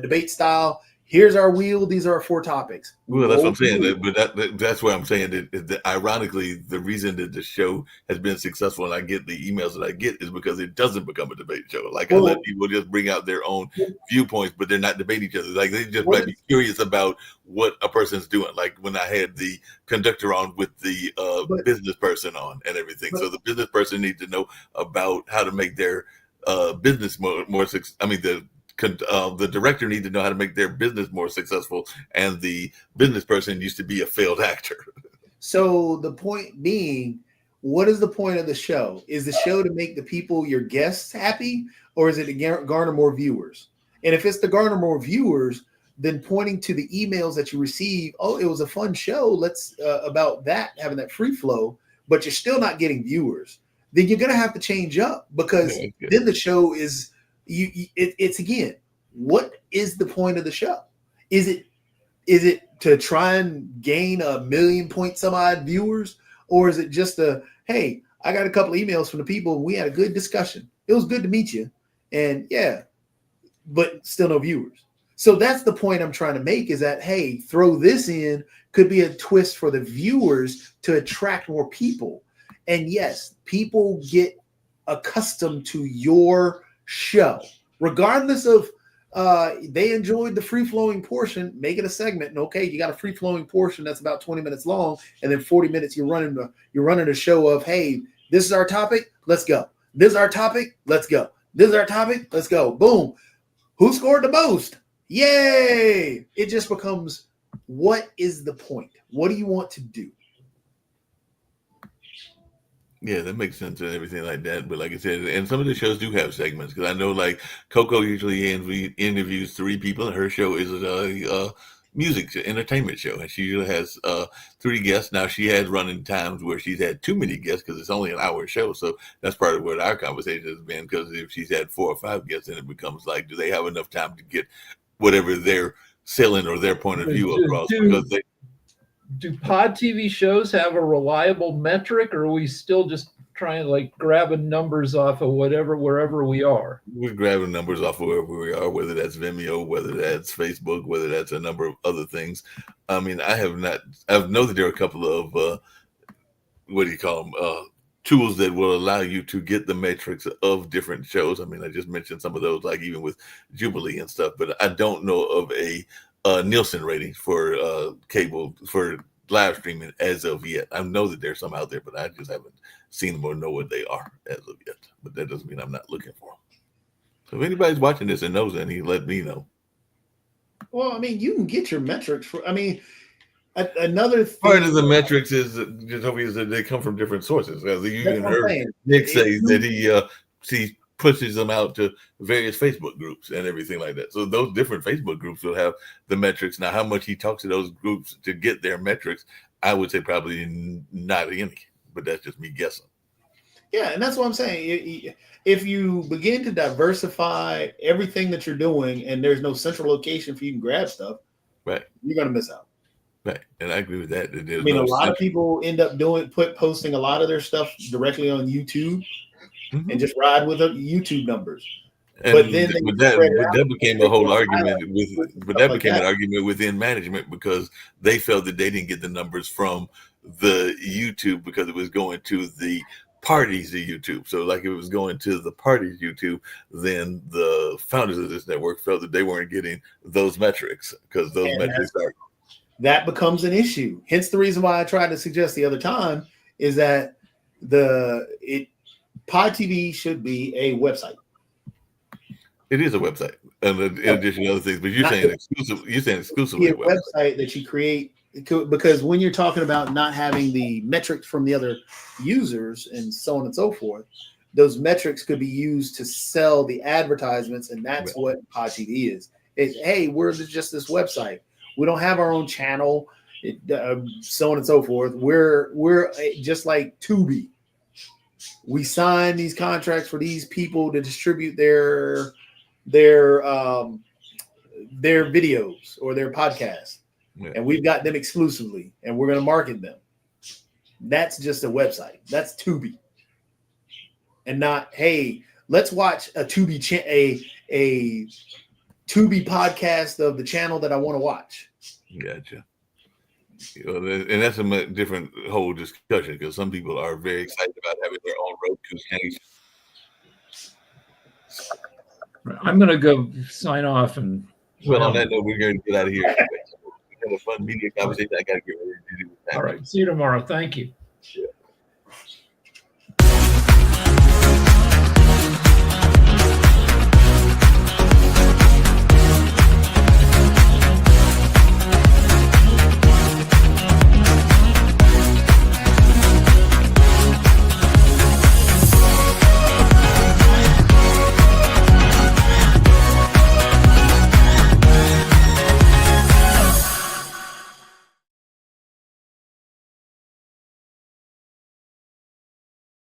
debate style. Here's our wheel. These are our 4 topics. Well, that's what I'm saying. But that's why I'm saying that ironically, the reason that the show has been successful and I get the emails that I get is because it doesn't become a debate show. Like, I let people just bring out their own viewpoints, but they're not debating each other. Like, they just might be curious about what a person's doing. Like when I had the conductor on with the business person on and everything. So the business person needs to know about how to make their business more successful. I mean, the director needs to know how to make their business more successful, and the business person used to be a failed actor. So the point being, what is the point of the show? Is the show to make the people, your guests, happy, or is it to garner more viewers? And if it's to garner more viewers, then pointing to the emails that you receive, oh, it was a fun show, let's about that, having that free flow, but you're still not getting viewers, then you're going to have to change up, because then the show is, it's again, what is the point of the show? Is it to try and gain 1 million point some odd viewers, or is it just hey, I got a couple of emails from the people and we had a good discussion, it was good to meet you, and yeah, but still no viewers. So that's the point I'm trying to make, is that, hey, throw this in, could be a twist for the viewers to attract more people. And yes, people get accustomed to your show, regardless of they enjoyed the free-flowing portion, make it a segment. And okay, you got a free-flowing portion that's about 20 minutes long, and then 40 minutes you're running a show of, hey, this is our topic, let's go. This is our topic, let's go. This is our topic, let's go. Boom. Who scored the most? Yay! It just becomes, what is the point? What do you want to do? Yeah, that makes sense and everything like that. But like I said, and some of the shows do have segments, because I know like Coco usually interviews 3 people, and her show is a music entertainment show, and she usually has 3 guests. Now she has running times where she's had too many guests because it's only an hour show, so that's part of what our conversation has been. Because if she's had 4 or 5 guests, then it becomes like, do they have enough time to get whatever they're selling or their point of view across? Because do pod TV shows have a reliable metric, or are we still just trying to like grabbing numbers off of wherever we are? We're grabbing numbers off of wherever we are, whether that's Vimeo, whether that's Facebook, whether that's a number of other things. I mean, I know that there are a couple of what do you call them? Tools that will allow you to get the metrics of different shows. I mean, I just mentioned some of those, like even with Jubilee and stuff, but I don't know of a Nielsen rating for cable for live streaming as of yet. I know that there's some out there, but I just haven't seen them or know what they are as of yet. But that doesn't mean I'm not looking for them. So if anybody's watching this and knows any, let me know. Well, I mean, you can get your metrics for, I mean, another thing, part of the metrics is that they come from different sources. As you even heard Nick say that he pushes them out to various Facebook groups and everything like that. So those different Facebook groups will have the metrics. Now, how much he talks to those groups to get their metrics, I would say probably not any, but that's just me guessing. Yeah, and that's what I'm saying. If you begin to diversify everything that you're doing and there's no central location for you to grab stuff, right, you're going to miss out. Right, and I agree with that. I mean, a lot of people end up posting a lot of their stuff directly on YouTube. Mm-hmm. And just ride with the YouTube numbers. And but then that became a whole argument an argument within management, because they felt that they didn't get the numbers from the YouTube because it was going to the parties to YouTube. So like if it was going to the parties YouTube, then the founders of this network felt that they weren't getting those metrics because those And metrics are that becomes an issue. Hence the reason why I tried to suggest the other time is that Pod TV should be a website. it is a website, and in addition to other things. But you're saying exclusively A a website. website that you create, because when you're talking about not having the metrics from the other users and so on and so forth, those metrics could be used to sell the advertisements, and that's Right. what Pod TV is. It's, hey, we're just this website. We don't have our own channel, so on and so forth. We're just like Tubi. We sign these contracts for these people to distribute their videos or their podcasts, Yeah. and we've got them exclusively, and we're going to market them. That's just a website. That's Tubi, and not, hey, let's watch a Tubi a Tubi podcast of the channel that I want to watch. Gotcha. And that's a different whole discussion because some people are very excited about having their own Roku station. I'm going to go sign off and. Well, on that note, we're going to get out of here. We had a fun media conversation. I got to get ready to do that. All right. See you tomorrow. Thank you.